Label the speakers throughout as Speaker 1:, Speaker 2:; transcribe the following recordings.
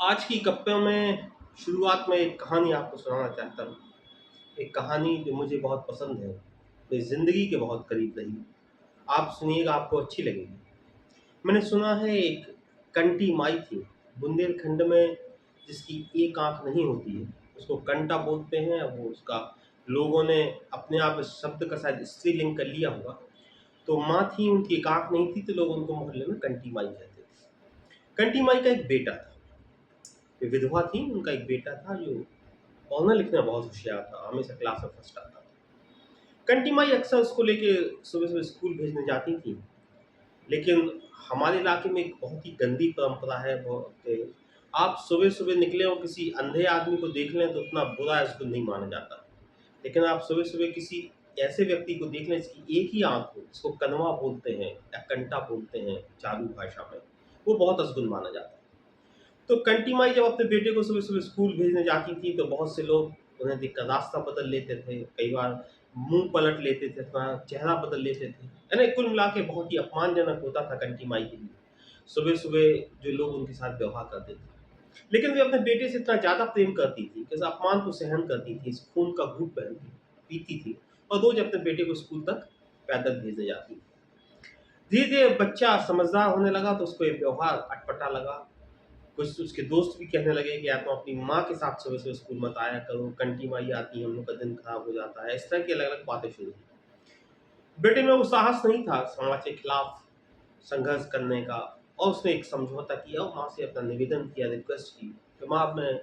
Speaker 1: आज की गप्पे में शुरुआत में एक कहानी आपको सुनाना चाहता हूँ। एक कहानी जो मुझे बहुत पसंद है, मेरी ज़िंदगी के बहुत करीब रही। आप सुनिएगा, आपको अच्छी लगेगी। मैंने सुना है एक कंटी माई थी, बुंदेलखंड में, जिसकी एक आँख नहीं होती है। उसको कंटा बोलते हैं। वो उसका लोगों ने अपने आप इस शब्द का शायद स्त्रीलिंग कर लिया होगा। तो माँ थी, उनकी एक आँख नहीं थी, तो लोग उनको मोहल्ले में कंटी माई कहते थे। कंटी माई का एक बेटा था। वे विधवा थी, उनका एक बेटा था जो पढ़ने लिखने में बहुत होशियार था, हमेशा क्लास में फर्स्ट आता था। कंटी माई अक्सर उसको लेके सुबह सुबह स्कूल भेजने जाती थी। लेकिन हमारे इलाके में एक बहुत ही गंदी परंपरा है वो कि आप सुबह सुबह निकले और किसी अंधे आदमी को देख लें तो उतना बुरा है, उसको नहीं माना जाता। लेकिन आप सुबह सुबह किसी ऐसे व्यक्ति को देख लें जिसकी एक ही आंख हो, जिसको कनवा बोलते हैं या कंटा बोलते हैं चालू भाषा में, वो बहुत अजगुन माना जाता है। तो कंटी माई जब अपने बेटे को सुबह-सुबह स्कूल भेजने जाती थी, तो बहुत से लोग उन्हें देखकर रास्ता बदल लेते थे, कई बार मुँह पलट लेते थे, अपना चेहरा बदल लेते थे। यानी कुल मिला के बहुत ही अपमानजनक होता था कंटी माई के लिए, सुबह-सुबह जो लोग उनके साथ व्यवहार करते थे। लेकिन वे अपने बेटे से इतना ज़्यादा प्रेम करती थी कि उस अपमान को सहन करती थी, इस खून का घूँट पीती थी और रोज़ अपने बेटे को स्कूल तक पैदल भेजने जाती थी। धीरे-धीरे बच्चा समझदार होने लगा तो उसको ये व्यवहार अटपटा लगा। कुछ उसके दोस्त भी कहने लगे कि आप अपनी माँ के साथ सुबह-सुबह स्कूल मत आया करो, कंटी माई आती है, हम लोग का दिन खराब हो जाता है। इस तरह की अलग-अलग बातें शुरू हुई। बेटे में वो साहस नहीं था समाज के खिलाफ संघर्ष करने का, और उसने एक समझौता किया और माँ से अपना निवेदन किया, रिक्वेस्ट की कि माँ, अब मैं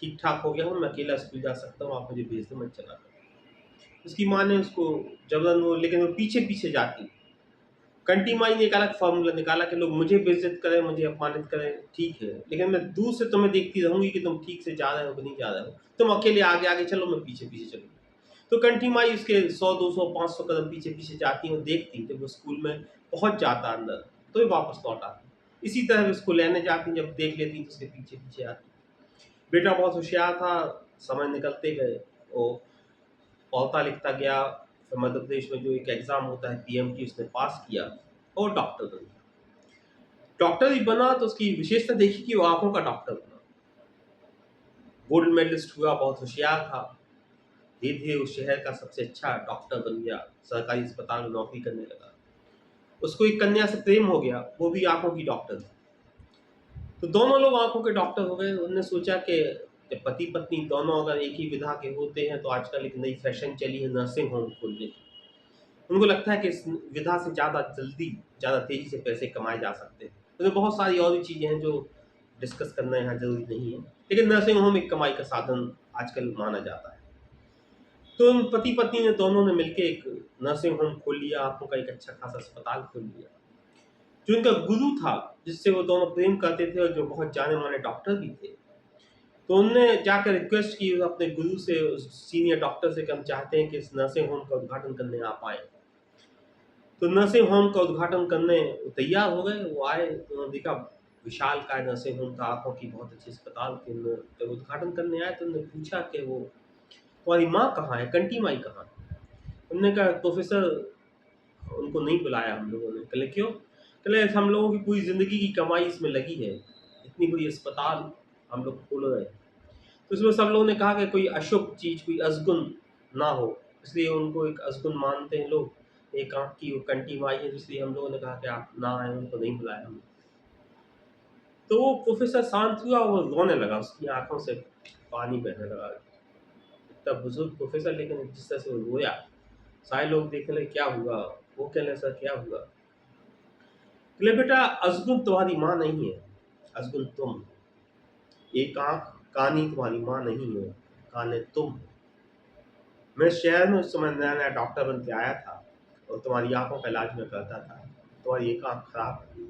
Speaker 1: ठीक-ठाक हो गया हूँ, मैं अकेला स्कूल जा सकता हूँ, आप मुझे भेज दो, मैं चला करूँ। उसकी माँ ने उसको जबरन वो, लेकिन वो पीछे-पीछे जाती। कंटी माई ने एक अलग फ़ॉर्मूला निकाला कि लोग मुझे बेइज़्ज़त करें, मुझे अपमानित करें, ठीक है, लेकिन मैं दूर से तुम्हें देखती रहूँगी कि तुम ठीक से जा रहे हो कि नहीं जा रहे हो। तुम अकेले आगे-आगे चलो, मैं पीछे-पीछे चलूँगी। तो कंटी माई उसके 100, 200, 500 कदम पीछे-पीछे जाती और देखती, जब वो स्कूल में पहुँच जाता अंदर, तो ये वापस लौट आती। इसी तरह वो उसको लेने जाती, जब देख लेती तो उसके पीछे-पीछे आती। बेटा बहुत होशियार था, समय निकलते गए, वो पढ़ता-लिखता गया, फिर मध्य प्रदेश में जो एक एग्ज़ाम होता है पीएमटी, उसने पास किया और डॉक्टर बन गया। डॉक्टर ही बना तो उसकी विशेषता देखी कि वो आँखों का डॉक्टर बना। गोल्ड मेडलिस्ट हुआ, बहुत होशियार था। धीरे-धीरे उस शहर का सबसे अच्छा डॉक्टर बन गया, सरकारी अस्पताल में नौकरी करने लगा। उसको एक कन्या से प्रेम हो गया, वो भी आँखों की डॉक्टर थी। तो दोनों लोग आँखों के डॉक्टर हो गए। उन्होंने सोचा कि जब पति-पत्नी दोनों अगर एक ही विधा के होते हैं, तो आजकल एक नई फैशन चली है नर्सिंग होम खोलने की। उनको लगता है कि इस विधा से ज़्यादा जल्दी, ज़्यादा तेज़ी से पैसे कमाए जा सकते हैं। उसमें बहुत सारी और भी चीज़ें हैं जो डिस्कस करना यहाँ ज़रूरी नहीं है। लेकिन नर्सिंग होम एक कमाई का साधन आजकल माना जाता है। तो उन पति-पत्नी ने दोनों ने मिलके एक नर्सिंग होम खोल लिया, आँखों का एक अच्छा खासा अस्पताल खोल लिया। जो उनका गुरु था, जिससे वो दोनों प्रेम करते थे और जो बहुत जाने-माने डॉक्टर भी थे, तो उनने जाकर रिक्वेस्ट की अपने गुरु से, उस सीनियर डॉक्टर से, कि हम चाहते हैं कि इस नर्सिंग होम का उद्घाटन करने आप आएँ। तो नर्सिंग होम का उद्घाटन करने वो तैयार हो गए, वो आए, तो उन्होंने देखा विशालकाय नर्सिंग होम था, आँखों की बहुत अच्छी अस्पताल थी। जब उद्घाटन करने आए तो उन्होंने पूछा कि वो तुम्हारी माँ कहाँ है? कंटी माई कहाँ है? उन्होंने कहा प्रोफ़ेसर, उनको नहीं बुलाया हम लोगों ने। कहले क्यों? कहले हम लोगों की पूरी ज़िंदगी की कमाई इसमें लगी है, इतनी बड़ी अस्पताल हम लोग खोल रहे हैं। तो उसमें सब लोगों ने कहा कि कोई अशुभ चीज़, कोई अज़गुन ना हो, इसलिए उनको एक अज़गुन मानते हैं लोग। एक आँख की वो कंटी माई है, इसलिए हम लोगों ने कहा कि आप ना आएँ, उनको नहीं बुलाया हमने। तो वो प्रोफ़ेसर शांत हुआ, वो रोने लगा, उसकी आँखों से पानी बहने लगा। इतना बुज़ुर्ग प्रोफ़ेसर, लेकिन जिस तरह से वो रोया, सारे लोग देखने लगे क्या हुआ? वो कहने लगे सर क्या हुआ? बोले बेटा, अज़गुन तुम्हारी माँ नहीं है, अज़गुन तुम हो। एक आँख कानी तुम्हारी माँ नहीं है, काने तुम हो। मैं शहर में उस समय नया-नया डॉक्टर बन के आया था और तुम्हारी आँखों का इलाज मैं करता था। तुम्हारी एक आँख खराब हो गई।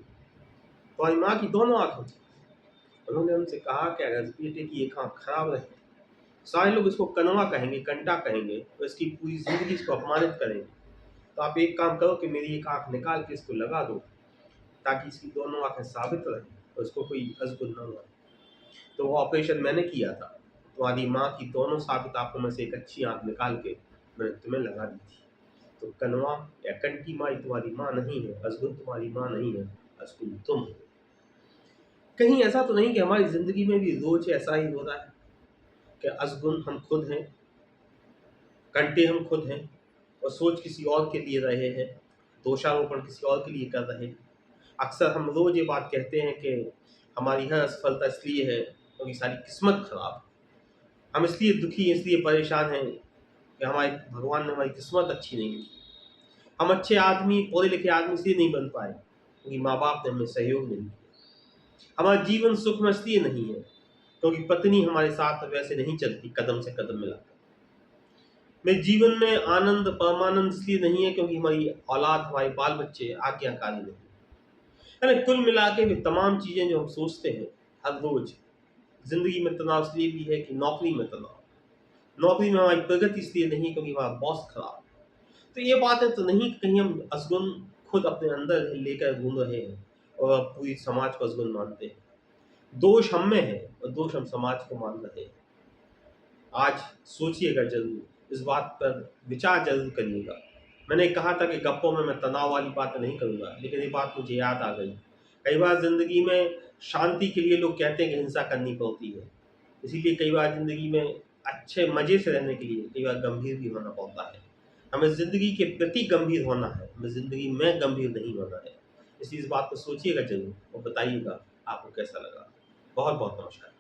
Speaker 1: तुम्हारी माँ की दोनों आँखें थी। उन्होंने हमसे कहा कि अगर इस बेटे की एक आँख खराब रहे, सारे लोग इसको कनवा कहेंगे, कंटा कहेंगे और इसकी पूरी ज़िंदगी इसको अपमानित करेंगे। तो आप एक काम करो कि मेरी एक आँख निकाल के इसको लगा दो, ताकि इसकी दोनों आँखें साबित रहें और इसको कोई अज़गुन ना हो। तो वो ऑपरेशन मैंने किया था। तुम्हारी माँ की दोनों साबित आँखों में से एक अच्छी आँख निकाल के मैंने तुम्हें लगा दी थी। तो कनवा या कंटी माई तुम्हारी माँ नहीं है, अज़गुन तुम्हारी माँ नहीं है, अज़गुन तुम हो। कहीं ऐसा तो नहीं कि हमारी ज़िंदगी में भी रोज़ ऐसा ही हो रहा है कि असगुन हम खुद हैं, कंटे हम खुद हैं और सोच किसी और के लिए रहे हैं, दोषारोपण किसी और के लिए कर रहे हैं। अक्सर हम रोज़ ये बात कहते हैं कि हमारी हर असफलता इसलिए है क्योंकि सारी किस्मत खराब है। हम इसलिए दुखी हैं, इसलिए परेशान हैं कि हमारी भगवान ने हमारी किस्मत अच्छी नहीं की। हम अच्छे आदमी, पढ़े लिखे आदमी इसलिए नहीं बन पाए क्योंकि माँ बाप ने हमें सहयोग नहीं किया। हमारा जीवन सुख में इसलिए नहीं है क्योंकि पत्नी हमारे साथ वैसे नहीं चलती कदम से कदम मिलाकर। मेरे जीवन में आनंद, परमानंद इसलिए नहीं है क्योंकि हमारी औलाद, हमारे बाल बच्चे आज्ञाकारी नहीं। यानी कुल मिला के वे तमाम चीज़ें जो हम सोचते हैं हर रोज़, ज़िंदगी में तनाव इसलिए भी है कि नौकरी में तनाव, नौकरी में हमारी प्रगति इसलिए नहीं क्योंकि हमारा बॉस खराब। तो ये बातें तो नहीं कि कहीं हम असगुन खुद अपने अंदर लेकर घूम रहे हैं और पूरी समाज को असगुन मानते हैं। दोष हम में है और दोष हम समाज को मान रहे हैं। आज सोचिएगा ज़रूर, इस बात पर विचार ज़रूर करिएगा। मैंने कहा था कि गप्पों में मैं तनाव वाली बातें नहीं करूँगा, लेकिन ये बात मुझे याद आ गई। कई बार ज़िंदगी में शांति के लिए लोग कहते हैं कि हिंसा करनी पड़ती है। इसीलिए कई बार ज़िंदगी में अच्छे मज़े से रहने के लिए कई बार गंभीर भी होना पड़ता है। हमें ज़िंदगी के प्रति गंभीर होना है, हमें ज़िंदगी में गंभीर नहीं होना है। इसलिए इस बात को सोचिएगा ज़रूर और बताइएगा आपको कैसा लगा। बहुत-बहुत नमस्कार।